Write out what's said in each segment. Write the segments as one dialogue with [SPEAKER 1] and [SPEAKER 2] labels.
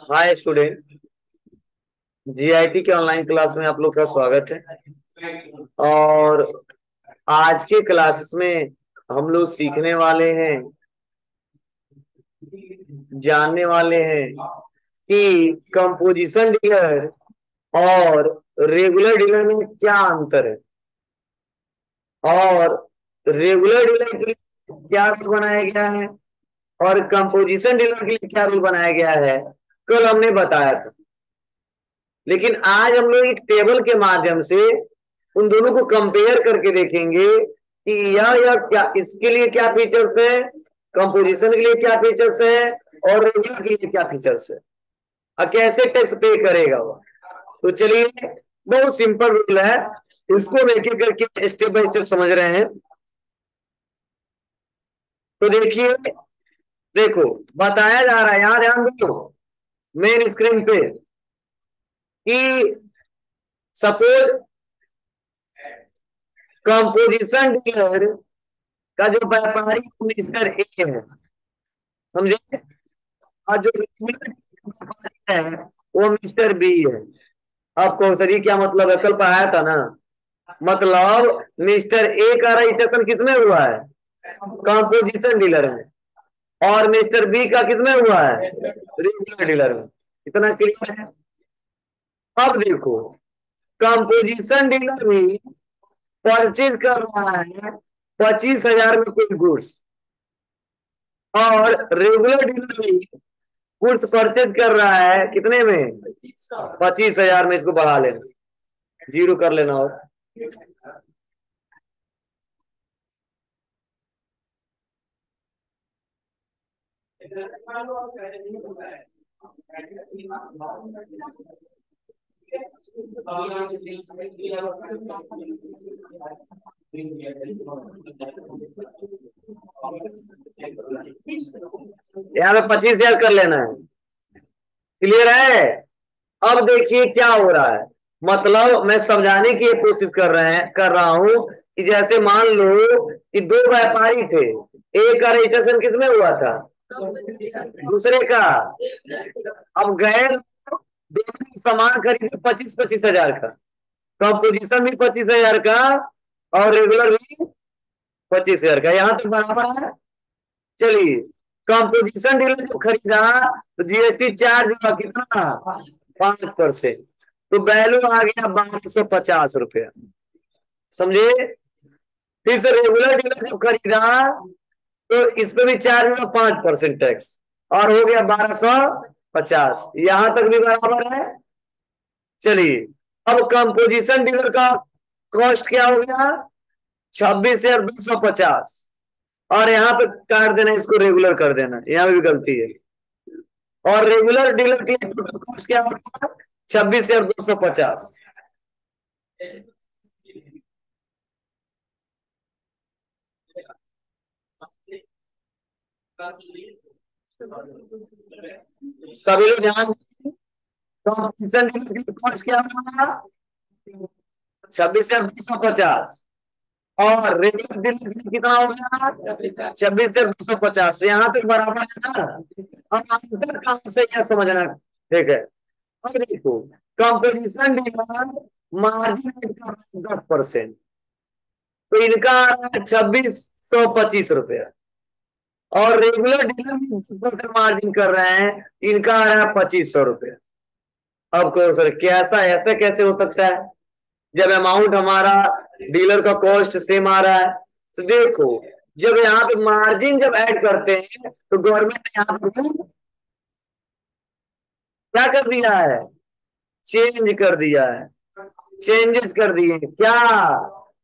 [SPEAKER 1] Hi student, GIT के online class में आप लोग का स्वागत है। और आज के क्लासेस में हम लोग सीखने वाले हैं, जानने वाले हैं कि कंपोजिशन डीलर और रेगुलर डीलर में क्या अंतर है और रेगुलर डीलर के लिए क्या रूल बनाया गया है और कंपोजिशन डीलर के लिए क्या रूल बनाया गया है, कल हमने बताया था। लेकिन आज हम लोग एक टेबल के माध्यम से उन दोनों को कंपेयर करके देखेंगे कि यह क्या, इसके लिए क्या फीचर्स है, कंपोजिशन के लिए क्या फीचर्स है और रेगुलर के लिए क्या फीचर्स है और कैसे टैक्स पे करेगा वो। तो चलिए, बहुत सिंपल रूल है, इसको एक एक करके स्टेप बाय स्टेप समझ रहे हैं। तो देखिए, देखो बताया जा रहा है, यहां ध्यान दो मेन स्क्रीन पे कि सपोज कंपोजिशन डीलर का जो व्यापारी मिस्टर ए है, समझे, और जो व्यापारी है वो मिस्टर बी है। आपको सर ये क्या मतलब है, कल पढ़ाया था ना। मतलब मिस्टर ए का रजिस्ट्रेशन किसमें हुआ है, कंपोजिशन डीलर में, और मिस्टर बी का किसमें हुआ है, रेगुलर डीलर में। इतना क्लियर है। अब देखो, कंपोजिशन डीलर भी परचेज कर रहा है 25,000 में कोई गुड्स, और रेगुलर डीलर भी गुड्स परचेज कर रहा है कितने में, 25,000 में। इसको बढ़ा लेना, जीरो कर लेना। और यहाँ पे 25,000 कर लेना है। क्लियर है। अब देखिए क्या हो रहा है, मतलब मैं समझाने की कोशिश कर रहा हूं कि जैसे मान लो कि दो व्यापारी थे, एक का रजिस्ट्रेशन किसमें हुआ था, दूसरे का। अब गए दोनों सामान खरीदे 25,000 का, कंपोजिशन भी 25,000 का और रेगुलर भी 25,000 का, यहाँ तक बराबर है। चलिए, कंपोजिशन डीलर जो खरीदा तो जीएसटी चार्ज हुआ कितना, 5%। तो वैल्यू आ गया 1250 रुपया, समझे। फिर से रेगुलर डीलर जब खरीदा तो इस पे भी चार्ज हुआ 5% टैक्स, और हो गया 1250। यहां तक भी बराबर है। चलिए, अब कंपोजिशन डीलर का कॉस्ट क्या हो गया, 26,250। और यहाँ पे काट देना, इसको रेगुलर कर देना, यहाँ पे भी गलती है। और रेगुलर डीलर के लिए टोटल कॉस्ट क्या होगा, 26,250। सभी लोग ध्यान, कंपोजिशन डीलर के लिए कॉस्ट क्या होगा, 26,250। और रेगुलर डीलर के लिए कितना हो गया, 26,250। यहाँ तक बराबर है ना। अब अंतर कहां से, यह समझना, ठीक है। अब देखो, कंपोजिशन डीलर मार्जिन 10%, तो इनका आ रहा है 2625 रुपया, और रेगुलर डीलर भी मार्जिन कर रहे हैं, इनका आ रहा है 2500 रुपया। अब कहो सर कैसा, ऐसा कैसे हो सकता है जब अमाउंट हमारा डीलर का कॉस्ट सेम आ रहा है। तो देखो, जब यहाँ पे मार्जिन जब ऐड करते हैं तो गवर्नमेंट ने यहाँ पे क्या कर दिया है, चेंज कर दिया है, चेंजेस कर दिए। क्या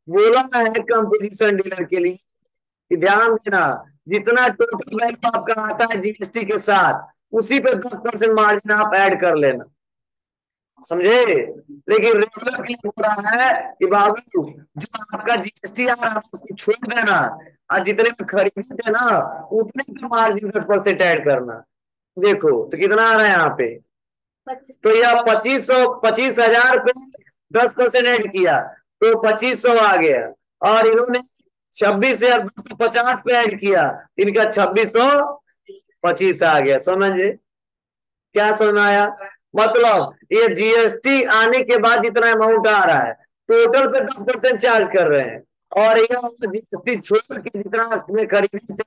[SPEAKER 1] बोला है कंपोजिशन डीलर के लिए कि ध्यान देना, जितना टोटल वैल्यू आपका आता है जीएसटी के साथ, उसी पे 10% मार्जिन आप ऐड कर लेना, समझे। लेकिन रेगुलर के लिए हो रहा है कि बाबू जो आपका जीएसटी आ रहा है उसको छोड़ देना, और जितने में खरीदे थे ना उतने का मार्जिन 10% ऐड करना। देखो तो कितना आ रहा है यहाँ पे, तो यह 25,000 पे 10% ऐड किया तो 2500 आ गया, और इन्होंने 26,250 पे ऐड किया, इनका 2600 25 आ गया। समझे? क्या समझ में आया? मतलब ये जीएसटी आने के बाद जितना अमाउंट आ रहा है, टोटल पे 10% चार्ज कर रहे हैं, और ये जीएसटी छोड़ के जितना में खरीदी थे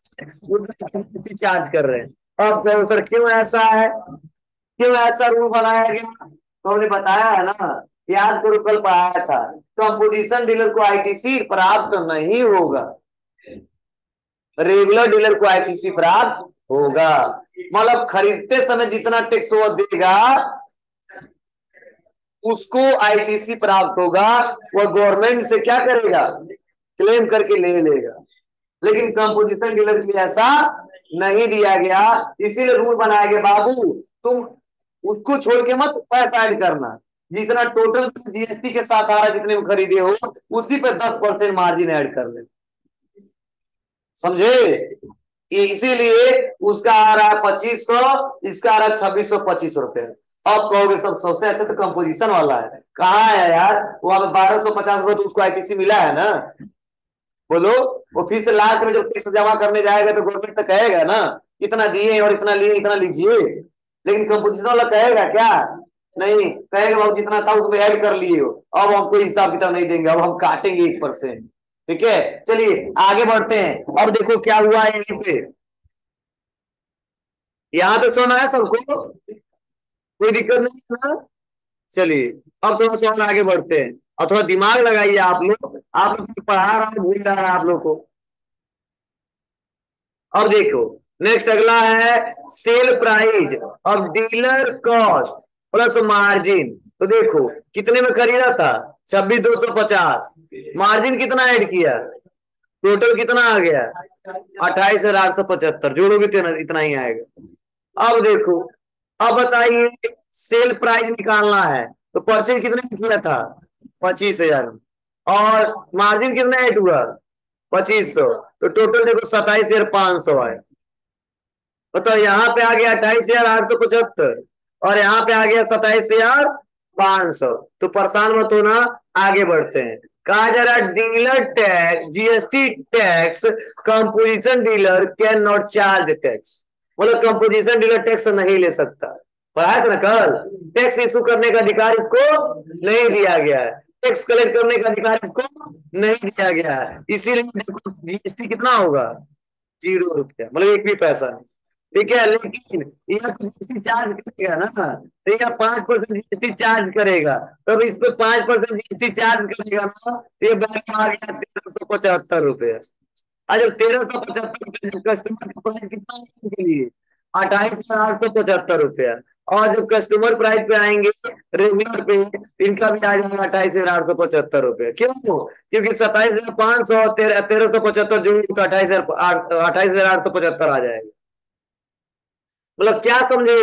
[SPEAKER 1] उतना जीएसटी चार्ज कर रहे हैं। अब कहो सर क्यों ऐसा है, क्यों ऐसा रूल बनाया गया? तो हमने बताया है ना, याद करो कल पढ़ाया था, कंपोजिशन डीलर को आईटीसी प्राप्त नहीं होगा, रेगुलर डीलर को आईटीसी प्राप्त होगा। मतलब खरीदते समय जितना टैक्स वो देगा उसको आईटीसी प्राप्त होगा, वह गवर्नमेंट से क्या करेगा, क्लेम करके ले लेगा। लेकिन कंपोजिशन डीलर के लिए ऐसा नहीं दिया गया, इसीलिए रूल बनाया गया बाबू तुम उसको छोड़ के मत पैसा ऐड करना, जितना टोटल जीएसटी के साथ आ रहा है जितने में खरीदे हो उसी पे 10% मार्जिन ऐड कर ले। समझे? इसीलिए उसका आ रहा है 2500, इसका आ रहा है 2625 रुपए। अब कहोगे सब सबसे अच्छा तो कंपोजिशन वाला है, कहाँ है यार? वहां पे 1250 रुपए तो उसको आईटीसी मिला है ना। बोलो, वो फिर से लास्ट में जब टैक्स जमा करने जाएगा तो गवर्नमेंट तो कहेगा ना इतना दिए और इतना लिए, इतना लीजिए। लेकिन कंपोजिशन वाला कहेगा क्या? नहीं कहेगा, बाबू जितना था उसको ऐड कर लिए हो, अब हमको हिसाब किताब नहीं देंगे, अब हम काटेंगे 1%। ठीक है, चलिए आगे बढ़ते हैं। अब देखो क्या हुआ है यहीं पे, यहाँ तो सुना है सबको, कोई दिक्कत नहीं है ना? चलिए अब थोड़ा सा और आगे बढ़ते हैं, और थोड़ा दिमाग लगाइए आप लोग को पढ़ा रहा हूँ भूल जा रहा है आप लोग को। अब देखो नेक्स्ट अगला है सेल प्राइस और डीलर कॉस्ट प्लस मार्जिन। तो देखो कितने में खरीदा था, 26,250। मार्जिन कितना ऐड किया, टोटल कितना आ गया, 28,875। जोड़ोगे तो इतना ही आएगा। अब देखो, अब बताइए सेल प्राइस निकालना है, तो परचेज कितने में किया था, 25,000, और मार्जिन कितना ऐड हुआ, 2500। तो टोटल देखो 27,500 आए। बताओ यहाँ पे आ गया 28,875, और यहाँ पे आ गया 27,500। तो परेशान मत होना, आगे बढ़ते हैं। कहा जा रहा है dealer tax GST tax composition dealer can not charge tax. मतलब कंपोजिशन डीलर टैक्स नहीं ले सकता। पढ़ाया था ना कल, टैक्स इसको करने का अधिकार इसको नहीं दिया गया है, टैक्स कलेक्ट करने का अधिकार इसको नहीं दिया गया है। इसीलिए देखो जीएसटी कितना होगा, 0 रुपया, मतलब एक भी पैसा नहीं। ठीक है, लेकिन यह जीएसटी चार्ज करेगा ना, तो यह 5% जीएसटी चार्ज करेगा, तब इस पे 5% जीएसटी चार्ज करेगा ना, तो ये बैंक में आ गया 1,375 रुपया। आज 1,375 कस्टमर का प्राइस कितना है इनके लिए, 28,875 रुपया। और जब कस्टमर प्राइस पे आएंगे रेगुलर पे, इनका भी आ जाएगा 28,875 रुपया। क्यों? क्योंकि 27,500 और 1,375 जोड़ तो 28,875 आ जाएगा। मतलब क्या समझे,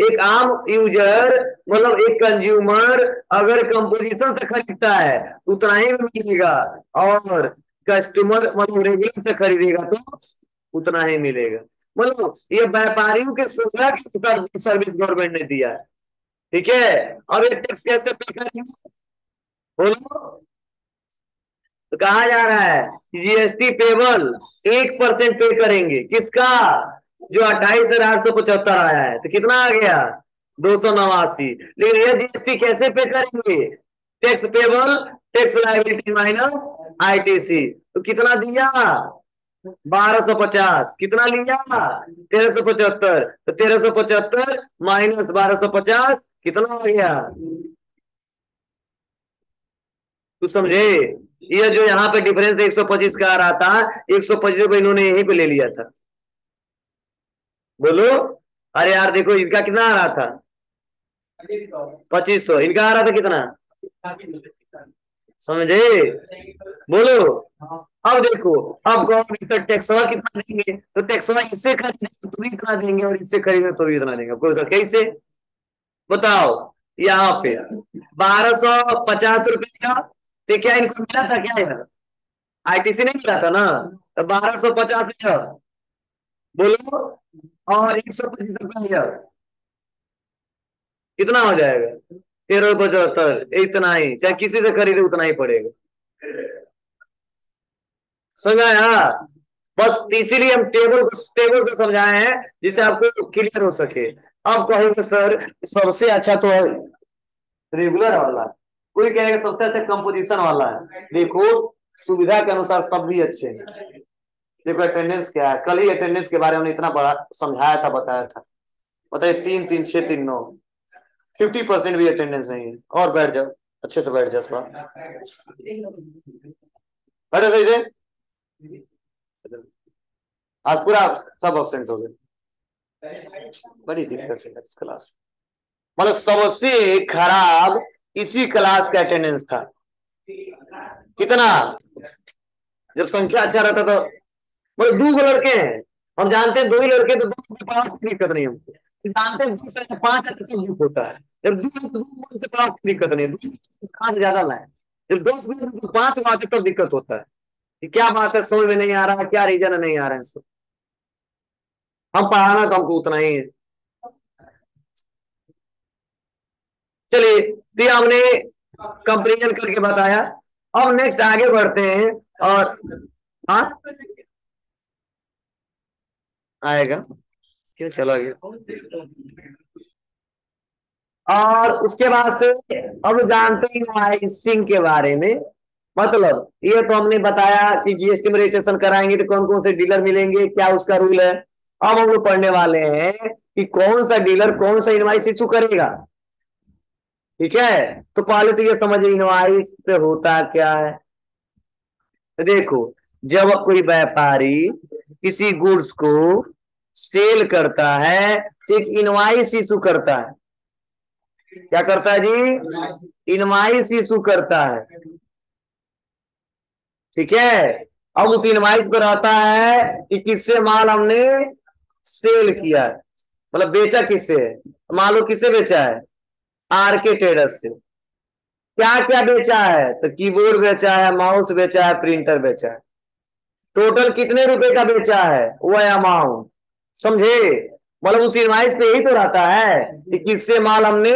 [SPEAKER 1] एक आम यूजर मतलब एक कंज्यूमर अगर कंपोजिशन से खरीदता है तो उतना ही में मिलेगा, और कस्टमर मतलब रेगुलर से खरीदेगा तो उतना ही मिलेगा। मतलब ये व्यापारियों के सुविधा की सर्विस गवर्नमेंट ने दिया है। ठीक है, अब ये टैक्स कैसे पे करेंगे, बोलो? तो कहा जा रहा है जीएसटी पेबल 1% पे करेंगे, किसका, जो 28,875 आया है, तो कितना आ गया, 289। लेकिन ये जीएसटी कैसे पे करेंगे, tax payable tax liability minus ITC. तो कितना दिया, 1250। कितना लिया, 1,375। तो 1,375 माइनस 1250 कितना हो गया, तू समझे? ये जो यहाँ पे डिफरेंस 125 का आ रहा था, 125 को इन्होंने यहीं पे ले लिया था। बोलो, अरे यार देखो इनका कितना आ रहा था, 2500, इनका आ रहा था कितना, समझे? बोलो, अब देखो, अब गवर्नमेंट इसका टैक्सवा कितना देंगे, तो टैक्सवा इससे खरीदे तो भी इतना देंगे, और इससे खरीदे तो भी इतना देंगे। कोई कैसे, बताओ? यहाँ पे 1,250 रुपए का, तो क्या इनको मिला था क्या यार, आईटीसी नहीं मिला था ना, तो 1,250 यार, बोलो, और 125 रुपया यार, कितना हो जाएगा, 13,75, इतना ही, चाहे किसी से खरीदे उतना ही पड़ेगा। समझ आया? बस इसीलिए हम टेबल से समझाए हैं जिससे आपको क्लियर हो सके। अब कहेंगे सर सबसे अच्छा तो है रेगुलर वाला, कोई कहेगा सबसे अच्छा कंपोजिशन वाला है। देखो सुविधा के अनुसार सब भी अच्छे हैं। देखो अटेंडेंस क्या है, कल ही अटेंडेंस के बारे में इतना बड़ा समझाया था, बताया था। बताइए 3 3 6 3 9, 50% भी अटेंडेंस नहीं है। और बैठ जाओ, अच्छे से बैठ जाओ, थोड़ा बैठो सही से। आज पूरा सब अब्सेंट हो गए, बड़ी दिक्कत है इस क्लास। मतलब सबसे खराब इसी क्लास का अटेंडेंस था। कितना, जब संख्या अच्छा रहता तो, मतलब 2 लड़के हैं, हम जानते हैं 2 ही लड़के, तो 2 से 5 दिक्कत नहीं हमको। जानते हैं 2 से 5 है तो दुख होता है। जब 2 से 5 दिक्कत नहीं, 2 ज्यादा लाए। जब 10 में 5 बात है तब दिक्कत होता है कि क्या बात है, समझ में नहीं आ रहा है, क्या रीजन नहीं आ रहा है सब। हम पढ़ाना तो हमको उतना ही है। चलिए तो हमने कंपेरिजन करके बताया। अब नेक्स्ट आगे बढ़ते हैं। और हाँ आएगा, क्यों चला गया। और उसके बाद से अब जानते ही इनवॉइसिंग के बारे में। मतलब ये तो हमने बताया कि जीएसटी में रजिस्ट्रेशन कराएंगे तो कौन कौन से डीलर मिलेंगे, क्या उसका रूल है। अब हम लोग पढ़ने वाले हैं कि कौन सा डीलर कौन सा इनवॉइस इशू करेगा। ठीक है, तो पहले तो ये समझिए इनवॉइस होता क्या है। तो देखो, जब कोई व्यापारी किसी गुड्स को सेल करता है तो एक इनवॉइस इशू करता है। क्या करता है जी, इनवॉइस इशू करता है। ठीक है, अब उस इनवॉइस पर आता है कि किससे माल हमने सेल किया है, मतलब बेचा किससे है। मान लो किससे बेचा है, आरके ट्रेडर्स से। क्या क्या बेचा है, तो कीबोर्ड बेचा है, माउस बेचा है, प्रिंटर बेचा है। टोटल कितने रुपए का बेचा है, वह अमाउंट समझे। मतलब उस इनवॉइस पे यही तो रहता है कि किससे माल हमने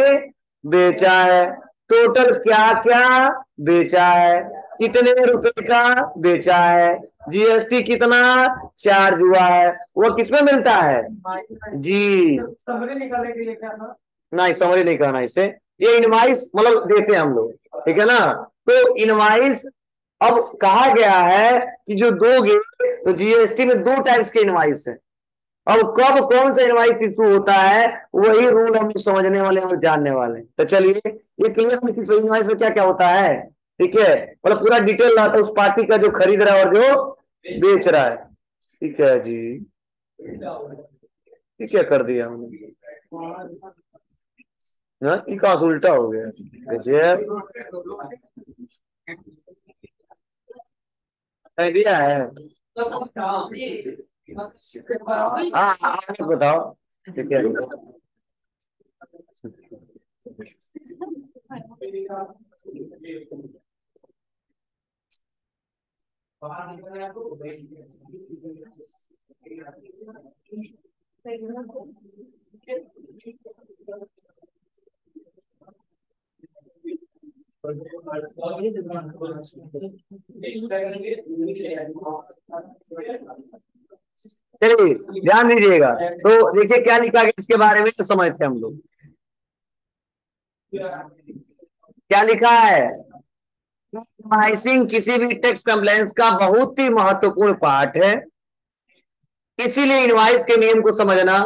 [SPEAKER 1] बेचा है, टोटल क्या क्या बेचा है, कितने रुपए का बेचा है, जीएसटी कितना चार्ज हुआ है, वो किसमें मिलता है जी। समरी निकालने के लिए क्या था, नहीं समरी नहीं करना इसे, ये इनवॉइस मतलब देते हैं हम लोग, ठीक है ना। तो इनवॉइस अब कहा गया है कि जो दोगे, तो जीएसटी में 2 टाइप्स के इनवॉइस है। अब कब कौन सा इनवॉइस इशू होता है, वही रूल हम समझने वाले और जानने वाले हैं। तो चलिए ये क्लियर है किस इनवॉइस में क्या क्या होता है। ठीक है, मतलब पूरा डिटेल रहता है उस पार्टी का जो खरीद रहा है और जो बेच रहा है। ठीक है जी, ये क्या कर दिया हमने, हाँ ये कहाँ से उल्टा हो गया। गजब दिया है। हाँ आप बताओ, ठीक है। चलिए ध्यान दीजिएगा। तो देखिए क्या लिखा गया इसके बारे में, तो समझते हैं हम लोग। क्या लिखा है, इनवॉइसिंग किसी भी टैक्स कंप्लेंस का बहुत ही महत्वपूर्ण पार्ट है। इसीलिए इनवॉइस के नियम को समझना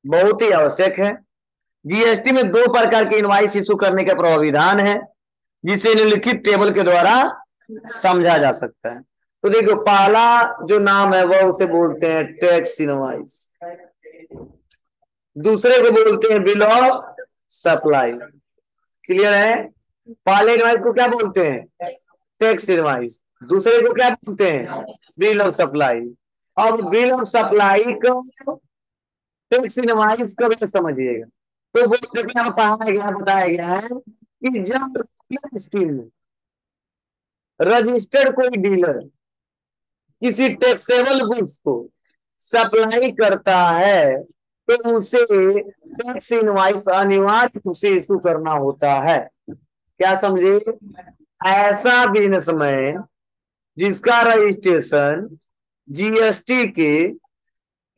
[SPEAKER 1] बहुत ही आवश्यक है। जीएसटी में 2 प्रकार के इनवॉइस इशू करने का प्रावधान है, जिसे निम्नलिखित टेबल के द्वारा समझा जा सकता है। तो देखो पहला जो नाम है वह उसे बोलते हैं टैक्स इनवॉइस, दूसरे को बोलते हैं बिल ऑफ सप्लाई। क्लियर है, पहले इनवॉइस को क्या बोलते हैं, टैक्स इनवॉइस, दूसरे को क्या बोलते हैं, बिल ऑफ सप्लाई। अब बिल ऑफ सप्लाई को टैक्स इनवॉइस को भी समझिएगा। तो वो यहाँ पढ़ाया गया बताया गया है कि जब स्कीम में रजिस्टर्ड कोई डीलर किसी टैक्सेबल गुड्स को सप्लाई करता है तो उसे टैक्स इनवॉइस अनिवार्य रूप से इशू करना होता है। क्या समझे, ऐसा बिजनेसमैन जिसका रजिस्ट्रेशन जीएसटी के,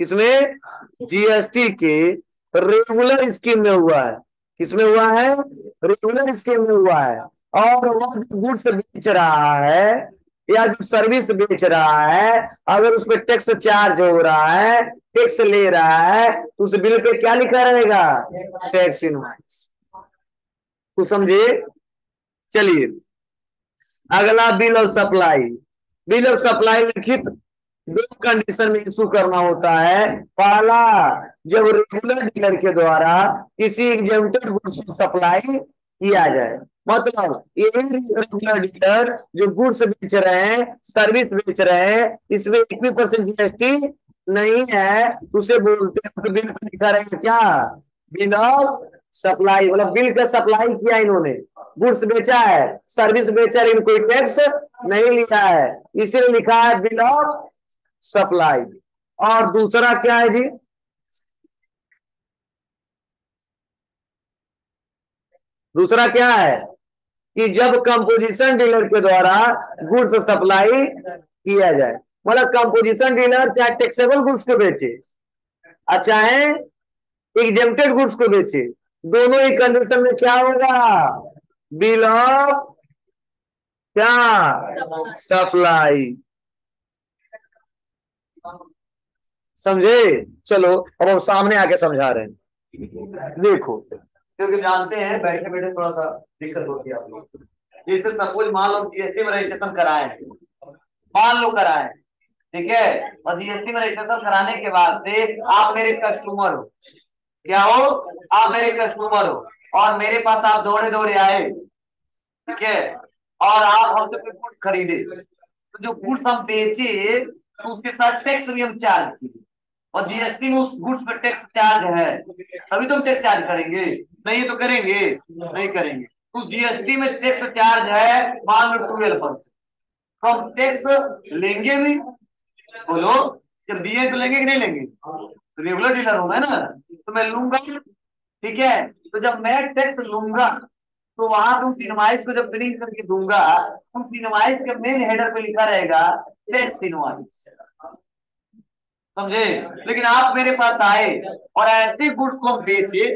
[SPEAKER 1] इसमें जीएसटी के रेगुलर स्कीम में हुआ है। किसमें हुआ है? रेगुलर स्कीम में हुआ है। और वह गुड्स बेच रहा है या जो सर्विस बेच रहा है, अगर उस पर टैक्स चार्ज हो रहा है, टैक्स ले रहा है, तो उस बिल पे क्या लिखा रहेगा? Tax invoice. कुछ समझे? चलिए, अगला bill of supply. Bill of supply लिखित दो कंडीशन में इशू करना होता है। पहला, जब रेगुलर डीलर के द्वारा किसी एग्जेम्प्टेड गुड्स को सप्लाई किया जाए, मतलब ये रेगुलर डीलर जो गुड्स बेच रहे हैं, सर्विस बेच रहे हैं, इसमें 21% जीएसटी नहीं है, उसे बोलते हैं तो बिल पर लिखा रहेगा क्या? Bill of supply. मतलब बिल का सप्लाई किया इन्होंने, गुड्स बेचा है, सर्विस बेचा है, कोई टैक्स नहीं लिया है, इसीलिए लिखा है बिल ऑफ सप्लाई। और दूसरा क्या है जी? दूसरा क्या है कि जब कंपोजिशन डीलर के द्वारा गुड्स सप्लाई किया जाए, मतलब कंपोजिशन डीलर चाहे टैक्सेबल गुड्स को बेचे और चाहे एग्जेम्प्टेड गुड्स को बेचे, दोनों ही कंडीशन में क्या होगा? बिल ऑफ क्या? सप्लाई। समझे? चलो अब हम सामने आके समझा रहे हैं। देखो, क्योंकि जानते हैं बैठे बैठे थोड़ा सा दिक्कत होती है आप लोग। जैसे सपोज मान लो जीएसटी में रजिस्ट्रेशन कराए, मान लो कराए, ठीक है, और जीएसटी में रजिस्ट्रेशन कराने के बाद से आप मेरे कस्टमर हो। क्या हो? आप मेरे कस्टमर हो और मेरे पास आप दौड़े दौड़े आए, ठीक है, और आप हमसे कोई गुड्स खरीदे, तो जो गुड्स हम बेचे तो उसके साथ टैक्स भी हम चार्ज किए, और जीएसटी में उस गुड्स पर टैक्स चार्ज है, तभी तो हम टैक्स चार्ज करेंगे। नहीं तो करेंगे? नहीं करेंगे। उस जीएसटी में टैक्स चार्ज है मान लो 12%, तो हम टैक्स लेंगे भी। बोलो, जब दिए तो लेंगे कि नहीं लेंगे? रेगुलर डीलर हूं मैं ना, तो मैं लूंगा, ठीक है। तो जब मैं टैक्स लूंगा तो वहां तुम इनवॉइस को जब प्रिंट करके दूंगा, उस इनवॉइस के मेन हेडर पे लिखा रहेगा टैक्स इनवॉइस। समझे? लेकिन आप मेरे पास आए और ऐसे गुड्स को हम बेचे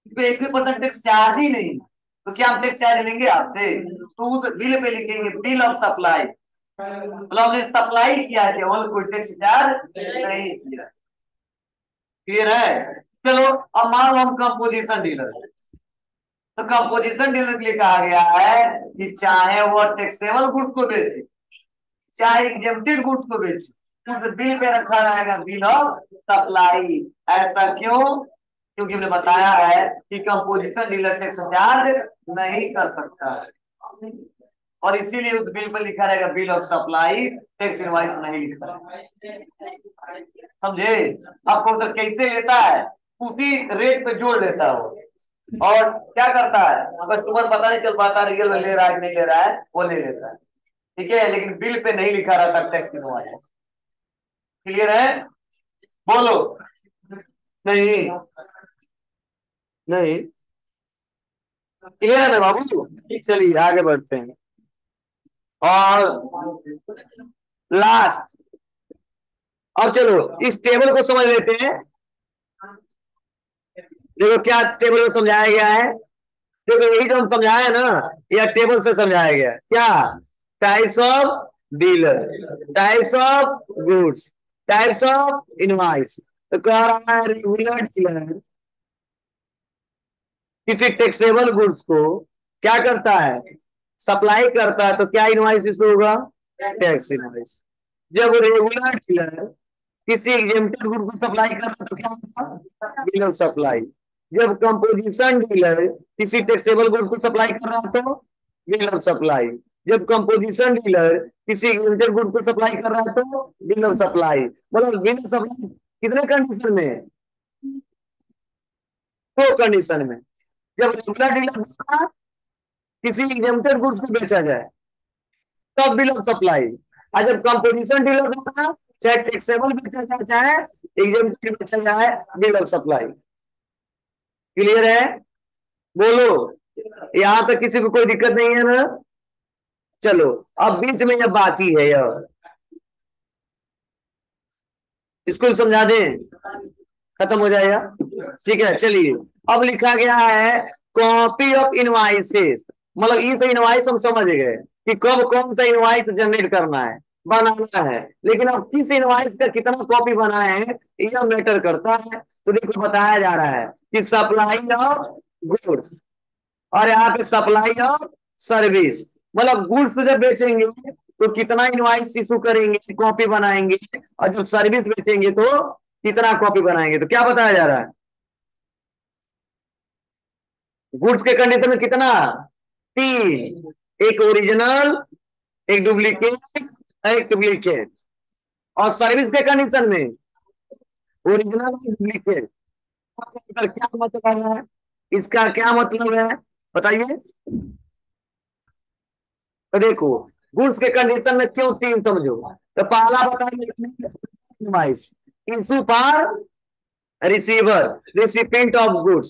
[SPEAKER 1] तो 21% टैक्स चार्ज ही नहीं, तो क्या हम टैक्स चार्ज लेंगे आपसे? तो उस बिल पे लिखेंगे बिल ऑफ सप्लाई, मतलब हमने सप्लाई किया है, केवल कोई टैक्स चार्ज नहीं किया। क्लियर है? चलो, अब मान लो हम कंपोजिशन डीलर, तो कंपोजिशन डीलर के लिए कहा गया है कि चाहे वो टैक्सेबल गुड्स को बेचे, चाहे एग्जेम्प्टेड गुड्स को बेचे, उस बिल पे रखा रहेगा बिल ऑफ सप्लाई। ऐसा क्यों? क्योंकि हमने बताया है कि कंपोजिशन डीलर टैक्स चार्ज नहीं कर सकता है, और इसीलिए उस बिल पर लिखा रहेगा bill of supply, tax invoice नहीं लिखा है। समझे? आपको सर कैसे लेता है? उसी रेट पे जोड़ लेता है वो, और क्या करता है, कस्टमर पता नहीं चल पाता रियल में ले रहा है कि नहीं ले रहा है, वो ले लेता है, ठीक है, लेकिन बिल पे नहीं लिखा रहता टैक्स इनवॉइस। क्लियर है? बोलो। नहीं, नहीं क्लियर है ना बाबू? चलिए आगे बढ़ते हैं। और लास्ट, अब चलो इस टेबल को समझ लेते हैं। देखो क्या टेबल में समझाया गया है। देखो यही जो हम समझाया ना, यह टेबल से समझाया गया। क्या? Types of dealer, types of goods, types of invoice. तो कह रहा है रेगुलर डीलर किसी टैक्सेबल गुड्स को क्या करता है? सप्लाई करता है, तो क्या इनवॉइस इशू होगा? Tax invoice. जब रेगुलर डीलर किसी एग्जेम्प्टेड गुड को सप्लाई कर रहा है तो क्या होगा? Bill of supply. जब कंपोजिशन डीलर किसी टैक्सेबल गुड्स को सप्लाई कर रहा है तो बिल ऑफ सप्लाई। जब कंपोजिशन डीलर किसी एग्जेम्प्टेड गुड को सप्लाई कर रहा है तो बिल ऑफ सप्लाई। मतलब बिल ऑफ सप्लाई कितने कंडीशन में? दो कंडीशन में। जब रेगुलर डीलर किसी एग्जेम्प्टेड गुड्स को बेचा जाए तब बिल ऑफ सप्लाई, और जब कंपोजिशन डीलर होगा, चाहे टैक्सेबल बेचा जाए चाहे एग्जेम्प्टेड बेचा जाए, बिल ऑफ सप्लाई। क्लियर है? बोलो, यहां तक किसी को कोई दिक्कत नहीं है ना? चलो, अब बीच में यह बाकी है, यह इसको भी समझा दें, खत्म हो जाएगा। ठीक है, चलिए अब लिखा गया है कॉपी ऑफ इनवाइसेस, मतलब इस इनवाइस हम समझ गए कि कब कौन सा इनवाइस जनरेट करना है, बनाना है, लेकिन अब किस इनवाइस का कितना कॉपी बनाए हैं यह मैटर करता है। तो देखो बताया जा रहा है कि सप्लाई ऑफ गुड्स, और यहाँ पे सप्लाई ऑफ सर्विस, मतलब गुड्स जब बेचेंगे तो कितना इनवाइस इशू करेंगे, कॉपी बनाएंगे, और जब सर्विस बेचेंगे तो कितना कॉपी बनाएंगे। तो क्या बताया जा रहा है, गुड्स के कंडीशन में कितना, तीन, एक ओरिजिनल, एक डुप्लीकेट, एक डुप्लीकेट। और सर्विस के कंडीशन में ओरिजिनल और डुप्लीकेट। क्या मतलब है, इसका क्या मतलब है बताइए। तो देखो गुड्स के कंडीशन में क्यों तीन समझो, तो पहला बताइए issue for receiver, recipient of goods,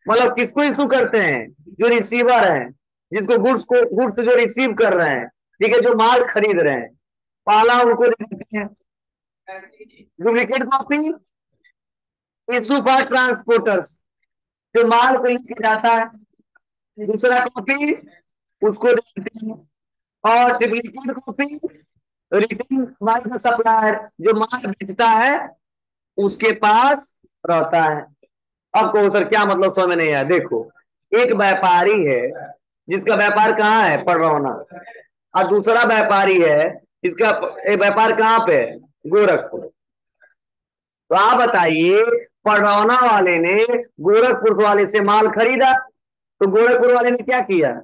[SPEAKER 1] मतलब किसको इशू करते हैं, जो रिसीवर है, जिसको गुड्स जो रिसीव कर रहे हैं, ठीक है, जो माल खरीद रहे हैं, पहला उनको दे देते हैं duplicate copy. Issue for transporters, जो माल को लेके जाता है, दूसरा कॉपी उसको दे देते हैं। और duplicate copy return by the supplier, जो माल बेचता है उसके पास रहता है। अब कहो सर क्या मतलब समझ में नहीं आया, देखो एक व्यापारी है जिसका व्यापार कहाँ है, पररौना, और दूसरा व्यापारी है इसका व्यापार कहाँ पे है, गोरखपुर। तो आप बताइए, पररौना वाले ने गोरखपुर वाले से माल खरीदा, तो गोरखपुर वाले ने क्या किया,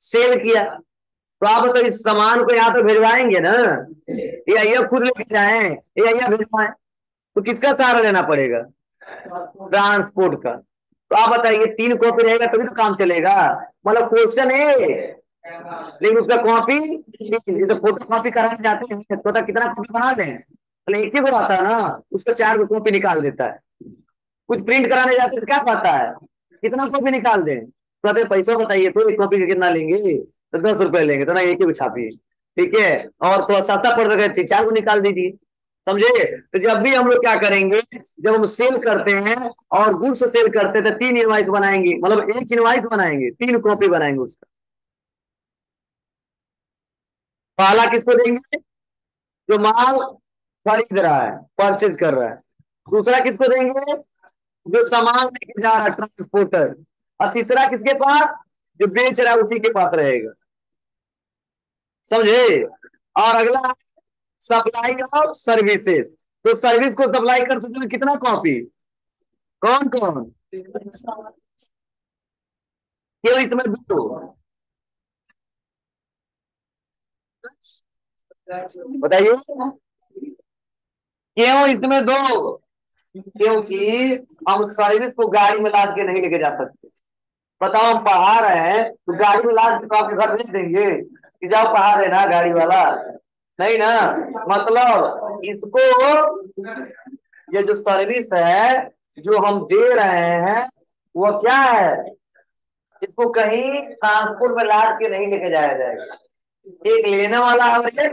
[SPEAKER 1] सेल किया। तो आप बताइए इस सामान को यहाँ पे भिजवाएंगे ना, या ये खुद लेके जाए, या ये भिजवाएं, तो किसका सहारा लेना पड़ेगा, ट्रांसपोर्ट का। तो आप बताइए तीन कॉपी रहेगा तभी तो काम चलेगा, मतलब क्वेश्चन है, लेकिन उसका कॉपी, तो फोटो कॉपी कराने जाते हैं तो कितना कॉपी बना दें, एक ही को आता है ना, उसका चार को कॉपी निकाल देता है। कुछ प्रिंट कराने जाते तो क्या कहता है, कितना कॉपी निकाल दें, तो कहते पैसा बताइए तो एक कॉपी का कितना लेंगे, तो 10 रुपए लेंगे, तो ना एक ही को छापिए, ठीक है, और तो सस्ता पड़ रहा है चार को निकाल दीजिए, समझे। तो जब भी हम लोग क्या करेंगे, जब हम सेल करते हैं और गुड्स सेल करते हैं तो तीन इनवाइस बनाएंगे, मतलब एक इनवाइस बनाएंगे, तीन कॉपी बनाएंगे उसका। पहला किसको देंगे, जो माल खरीद रहा है, परचेज कर रहा है। दूसरा किसको देंगे, जो सामान लेके जा रहा है, ट्रांसपोर्टर। और तीसरा किसके पास, जो बेच रहा है उसी के पास रहेगा, समझे। और अगला सप्लाई ऑफ सर्विसेज, तो सर्विस को सप्लाई कर सकते हैं कितना कॉपी, कौन कौन, केवल इसमें दो, बताइए क्यों इसमें दो, क्योंकि हम सर्विस को गाड़ी में लाद के नहीं लेके जा सकते। बताओ हम पढ़ा रहे हैं तो गाड़ी में लाद के तो आपके घर भेज देंगे कि जाओ पढ़ा देना गाड़ी वाला, नहीं ना। मतलब इसको, ये जो सर्विस है जो हम दे रहे हैं वो क्या है, इसको कहीं ट्रांसपोर्ट में लाद के नहीं लेके जाया जाएगा। एक लेने वाला है और एक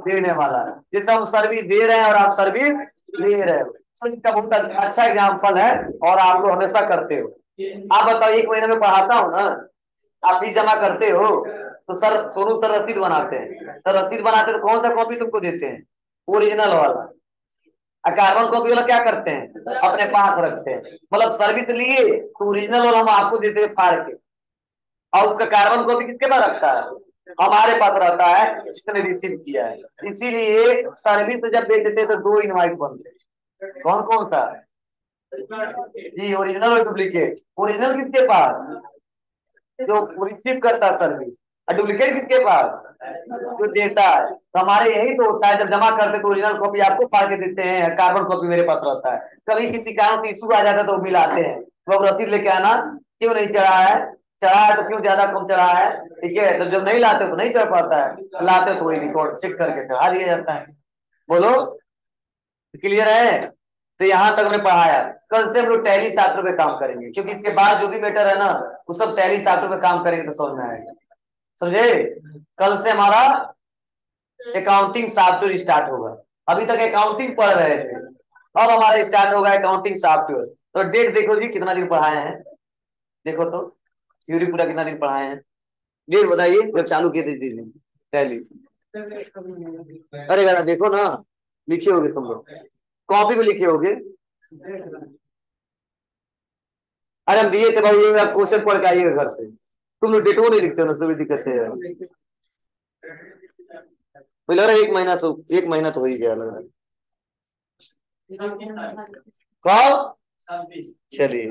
[SPEAKER 1] देने वाला है, जैसे हम सर्विस दे रहे हैं और आप सर्विस ले रहे हो। तो इसका बहुत अच्छा एग्जाम्पल है और आप लोग हमेशा करते हो। आप बताओ एक महीने में पढ़ाता हूँ ना, आप फीस जमा करते हो, तो सर सोनू सर रसीद बनाते हैं, सर रसीद बनाते हैं तो कौन सा कॉपी तुमको देते हैं, ओरिजिनल वाला। कार्बन कॉपी वाला क्या करते हैं, अपने पास रखते हैं, मतलब सर्विस लिए तो ओरिजिनल वाला हम आपको देते हैं फाड़ के, और उसका कार्बन कॉपी किसके पास रखता है, हमारे पास रहता है जिसने रिसीव किया है। इसीलिए सर्विस जब बेचते तो दो इनवाइस बनते हैं, कौन कौन सा, जी ओरिजिनल और डुप्लीकेट। ओरिजिनल किसके पास, जो रिसीव करता है सर्विस, और डुप्लीकेट किसके पास, जो देता है। तो हमारे यही तो होता है, जब जमा करते तो ओरिजिनल कॉपी आपको फाड़ के देते हैं, कार्बन कॉपी मेरे पास रहता है। कभी किसी कारण से इशू आ जाता है तो मिलाते हैं, तो अब रसीद लेके आना, क्यों नहीं चढ़ा है, चढ़ा है तो क्यों ज्यादा कम चढ़ा है, ठीक है। तो जब नहीं लाते तो नहीं चढ़ पाता है, लाते तो वही रिकॉर्ड चेक करके चढ़ा दिया जाता है। बोलो क्लियर है। तो यहाँ तक हमने पढ़ाया, कल से हम लोग टैली सॉफ्टवेयर पे काम करेंगे, क्योंकि इसके बाद जो भी मैटर है ना वो सब टैली सॉफ्टवेयर पे काम करेंगे तो समझ में आएगा, समझे। कल से हमारा अकाउंटिंग सॉफ्टवेयर स्टार्ट होगा, अभी तक अकाउंटिंग पढ़ रहे थे, अब हमारा स्टार्ट होगा अकाउंटिंग सॉफ्टवेयर। तो डेट देखो जी, कितना दिन पढ़ाए हैं, देखो तो थ्योरी पूरा कितना दिन पढ़ाए हैं, डेट बताइए जब चालू किए थे टैली। अरे यार देखो ना, लिखे होगे तुम लोग, कॉपी में लिखे होगे। अरे हम दिए थे भाई, ये आप क्वेश्चन पढ़ के आइएगा घर से, तुम लोग डेटो नहीं लिखते हो ना, तो भी दिक्कत है यार। मुझे लग रहा है एक महीना तो हो ही गया लग रहा है। कब? चलिए।